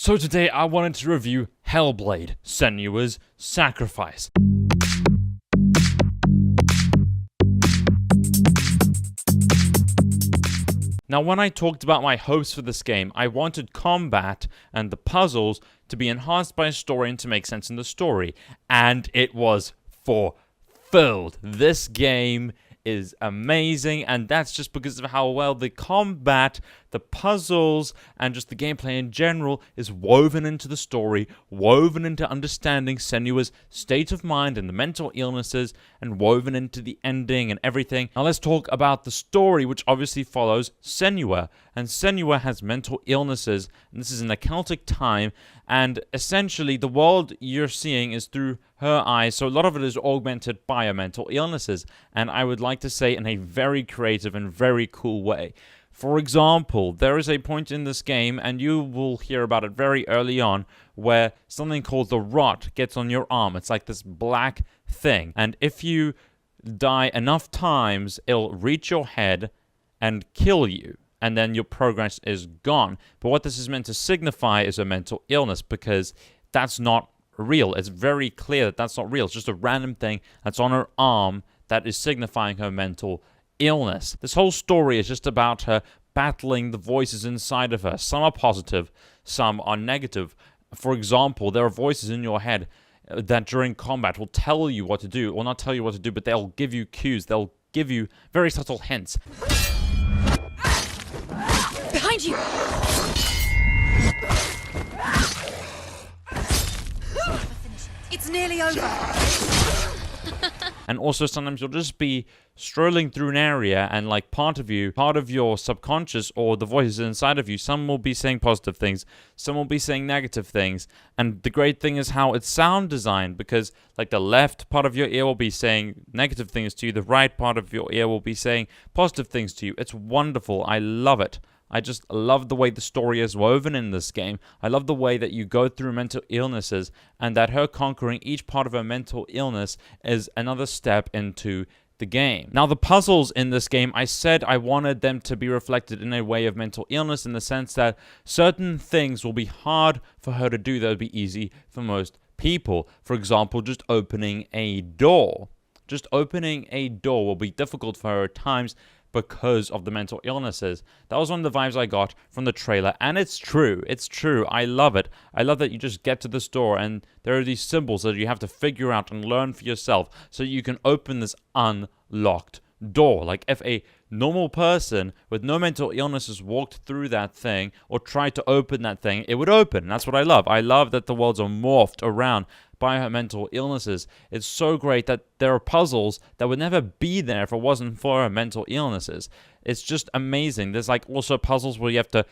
So today I wanted to review Hellblade, Senua's Sacrifice. Now, when I talked about my hopes for this game, I wanted combat and the puzzles to be enhanced by a story and to make sense in the story. And it was fulfilled. This game is amazing, and that's just because of how well the combat, the puzzles, and just the gameplay in general is woven into the story, woven into understanding Senua's state of mind and the mental illnesses, and woven into the ending and everything. Now let's talk about the story, which obviously follows Senua. And Senua has mental illnesses, and this is in a Celtic time, and essentially the world you're seeing is through her eyes, so a lot of it is augmented by her mental illnesses, and I would like to say in a very creative and very cool way. For example, there is a point in this game, and you will hear about it very early on, where something called the rot gets on your arm. It's like this black thing, and if you die enough times, it'll reach your head and kill you, and then your progress is gone. But what this is meant to signify is a mental illness, because that's not real. It's very clear that that's not real. It's just a random thing that's on her arm that is signifying her mental illness. This whole story is just about her battling the voices inside of her. Some are positive, some are negative. For example, there are voices in your head that during combat will tell you what to do, or not tell you what to do, but they'll give you cues. They'll give you very subtle hints. Behind you! It's nearly over. And also sometimes you'll just be strolling through an area, and like part of your subconscious, or the voices inside of you, some will be saying positive things, some will be saying negative things. And the great thing is how it's sound designed, because like the left part of your ear will be saying negative things to you, the right part of your ear will be saying positive things to you. It's wonderful. I love it. I just love the way the story is woven in this game. I love the way that you go through mental illnesses, and that her conquering each part of her mental illness is another step into the game. Now, the puzzles in this game, I said I wanted them to be reflected in a way of mental illness, in the sense that certain things will be hard for her to do that would be easy for most people. For example, just opening a door. Just opening a door will be difficult for her at times, because of the mental illnesses. That was one of the vibes I got from the trailer, and it's true. It's true. I love it. I love that you just get to this door, and there are these symbols that you have to figure out and learn for yourself, so you can open this unlocked door. Like if a normal person with no mental illnesses walked through that thing or tried to open that thing, it would open. That's what I love. I love that the worlds are morphed around by her mental illnesses. It's so great that there are puzzles that would never be there if it wasn't for her mental illnesses. It's just amazing. There's like also puzzles where you have to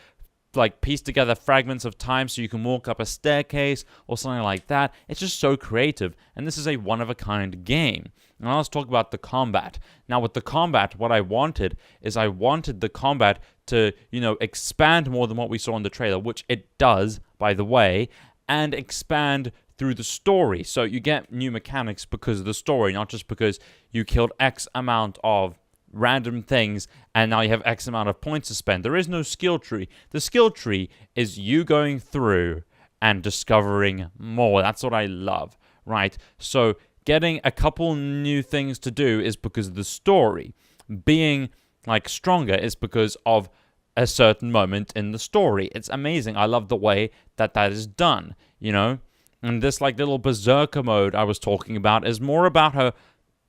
like piece together fragments of time so you can walk up a staircase or something like that. It's just so creative, and this is a one-of-a-kind game. Now let's talk about the combat. Now with the combat, what I wanted is I wanted the combat to, expand more than what we saw in the trailer, which it does, by the way, and expand through the story. So you get new mechanics because of the story, not just because you killed X amount of random things and now you have X amount of points to spend. There is no skill tree. The skill tree is you going through and discovering more. That's what I love, right? So getting a couple new things to do is because of the story. Being like stronger is because of a certain moment in the story. It's amazing. I love the way that is done, And this like little berserker mode I was talking about is more about her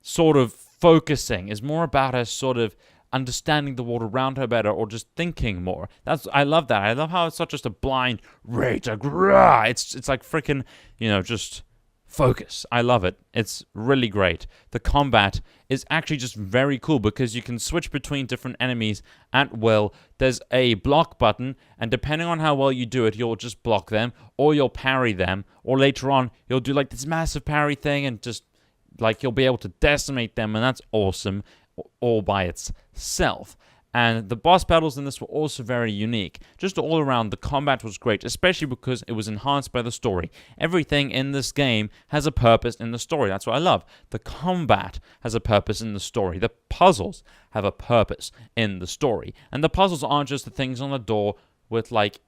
sort of focusing, is more about her sort of understanding the world around her better, or just thinking more. I love that. I love how it's not just a blind rage. It's like freaking, just focus. I love it. It's really great. The combat is actually just very cool because you can switch between different enemies at will. There's a block button, and depending on how well you do it, you'll just block them, or you'll parry them, or later on, you'll do like this massive parry thing and just like you'll be able to decimate them, and that's awesome all by itself. And the boss battles in this were also very unique. Just all around, the combat was great, especially because it was enhanced by the story. Everything in this game has a purpose in the story. That's what I love. The combat has a purpose in the story. The puzzles have a purpose in the story. And the puzzles aren't just the things on the door with, like,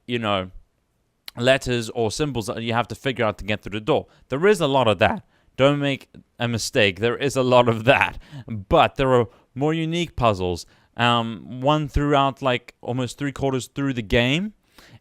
letters or symbols that you have to figure out to get through the door. There is a lot of that. Don't make a mistake. There is a lot of that. But there are more unique puzzles. One throughout like almost 3/4 through the game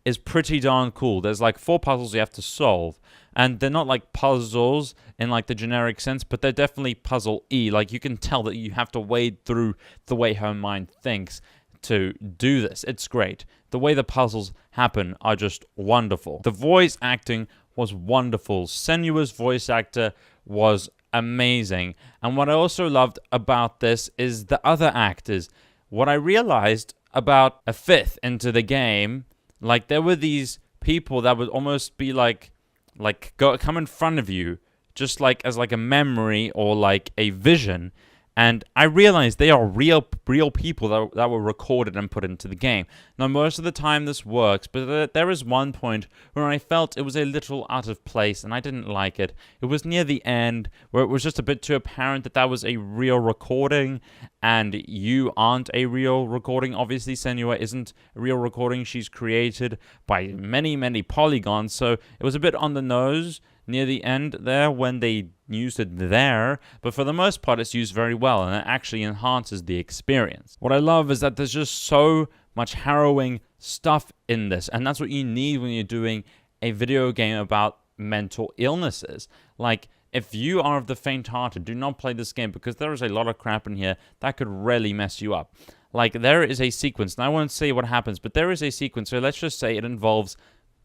is pretty darn cool. There's like 4 puzzles you have to solve. And they're not like puzzles in like the generic sense, but they're definitely puzzle-y. Like you can tell that you have to wade through the way her mind thinks to do this. It's great. The way the puzzles happen are just wonderful. The voice acting was wonderful. Senua's voice actor was amazing. And what I also loved about this is the other actors. What I realized about a fifth into the game, like there were these people that would almost be come in front of you, just like as like a memory or like a vision. And I realized they are real people that were recorded and put into the game. Now, most of the time this works, but there is one point where I felt it was a little out of place, and I didn't like it. It was near the end, where it was just a bit too apparent that was a real recording, and you aren't a real recording. Obviously, Senua isn't a real recording. She's created by many, many polygons, so it was a bit on the nose near the end there when they used it there, but for the most part it's used very well, and it actually enhances the experience. What I love is that there's just so much harrowing stuff in this, and that's what you need when you're doing a video game about mental illnesses. Like, if you are of the faint-hearted, do not play this game, because there is a lot of crap in here that could really mess you up. Like, there is a sequence, and I won't say what happens, but there is a sequence, so let's just say it involves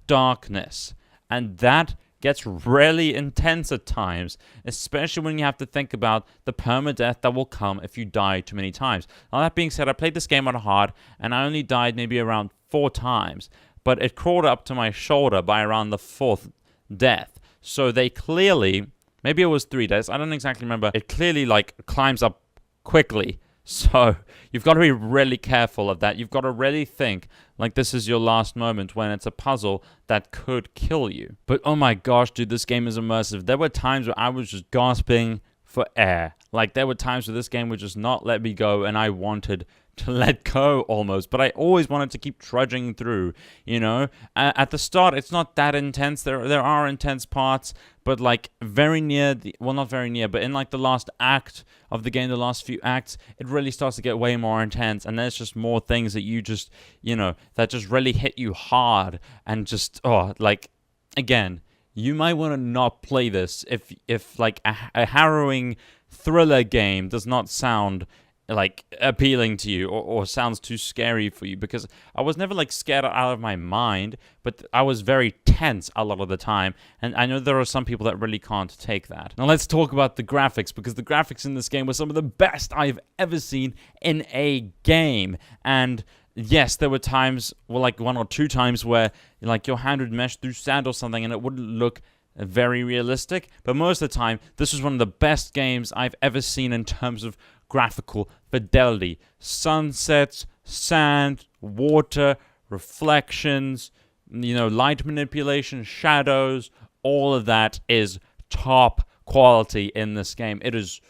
darkness, and that gets really intense at times, especially when you have to think about the permadeath that will come if you die too many times. Now, that being said, I played this game on hard, and I only died maybe around 4 times, but it crawled up to my shoulder by around the 4th death. So they clearly, maybe it was 3 deaths, I don't exactly remember, it clearly like climbs up quickly. So you've got to be really careful of that. You've got to really think like this is your last moment when it's a puzzle that could kill you. But oh my gosh, dude, this game is immersive. There were times where I was just gasping for air. Like there were times where this game would just not let me go, and I wanted to let go almost, but I always wanted to keep trudging through, you know. At the start it's not that intense. There are intense parts, but like very near the, well, not very near, but in like the last act of the game, the last few acts, it really starts to get way more intense, and there's just more things that you just, you know, that just really hit you hard, and just like, again, you might want to not play this if like a harrowing thriller game does not sound like appealing to you, or sounds too scary for you, because I was never like scared out of my mind, but I was very tense a lot of the time, and I know there are some people that really can't take that. Now let's talk about the graphics, because the graphics in this game were some of the best I've ever seen in a game. And yes, there were times, well, like 1 or 2 times where like your hand would mesh through sand or something and it wouldn't look very realistic, but most of the time this was one of the best games I've ever seen in terms of graphical fidelity. Sunsets, sand, water, reflections, you know, light manipulation, shadows, all of that is top quality in this game. It is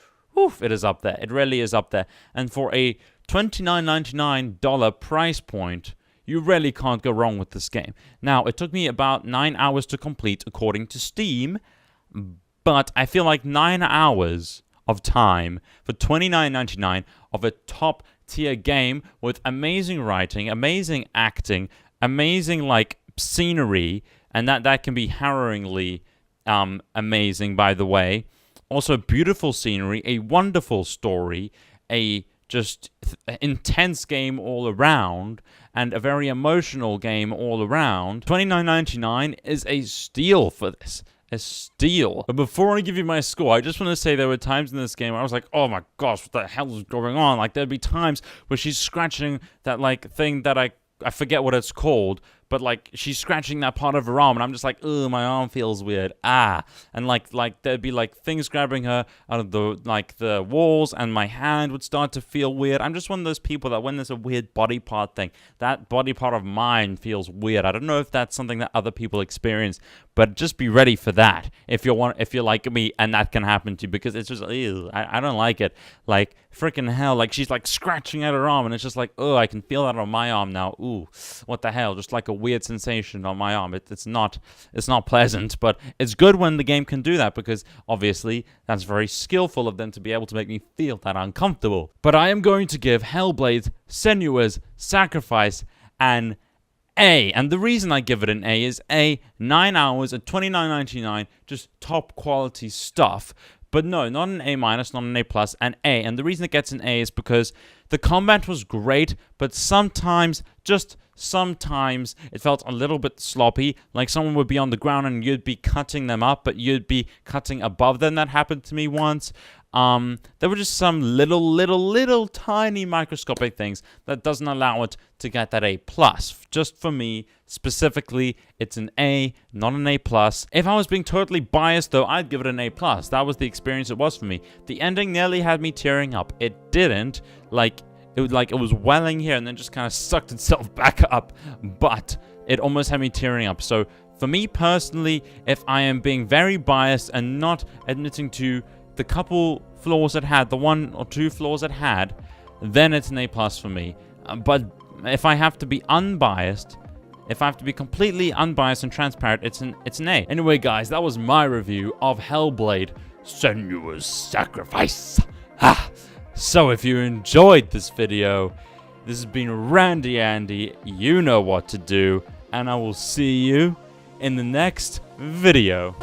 up there. It really is up there. And for a $29.99 price point, you really can't go wrong with this game. Now, it took me about 9 hours to complete according to Steam, but I feel like 9 hours of time for $29.99 of a top tier game with amazing writing, amazing acting, amazing like scenery, and that can be harrowingly amazing, by the way. Also beautiful scenery, a wonderful story, a just intense game all around, and a very emotional game all around. $29.99 is a steal for this. A steal. But before I give you my score, I just want to say there were times in this game where I was like, oh my gosh, what the hell is going on? Like, there'd be times where she's scratching that like thing that I forget what it's called, but like she's scratching that part of her arm, and I'm just like, oh, my arm feels weird. And like there'd be like things grabbing her out of the walls, and my hand would start to feel weird. I'm just one of those people that when there's a weird body part thing, that body part of mine feels weird. I don't know if that's something that other people experience, but just be ready for that if you're like me, and that can happen to you, because it's just, ew, I don't like it. Like, freaking hell. Like, she's like scratching at her arm, and it's just like, oh, I can feel that on my arm now. Ooh, what the hell? Just like a weird sensation on my arm. It's not pleasant, but it's good when the game can do that, because obviously that's very skillful of them to be able to make me feel that uncomfortable. But I am going to give Hellblade Senua's Sacrifice an A. And the reason I give it an A is A, 9 hours at $29.99, just top quality stuff. But no, not an A-, not an A+, an A. And the reason it gets an A is because the combat was great, but sometimes, just sometimes, it felt a little bit sloppy. Like someone would be on the ground and you'd be cutting them up, but you'd be cutting above them. That happened to me once. There were just some little tiny microscopic things that doesn't allow it to get that A+. Just for me, specifically, it's an A, not an A+. If I was being totally biased, though, I'd give it an A+. That was the experience it was for me. The ending nearly had me tearing up. It didn't. It was welling here and then just kind of sucked itself back up. But it almost had me tearing up. So, for me personally, if I am being very biased and not admitting to the couple flaws it had, the 1 or 2 flaws it had, then it's an A+ for me. But if I have to be unbiased, if I have to be completely unbiased and transparent, it's an A. Anyway, guys, that was my review of Hellblade: Senua's Sacrifice. So if you enjoyed this video, this has been Randy Andy. You know what to do, and I will see you in the next video.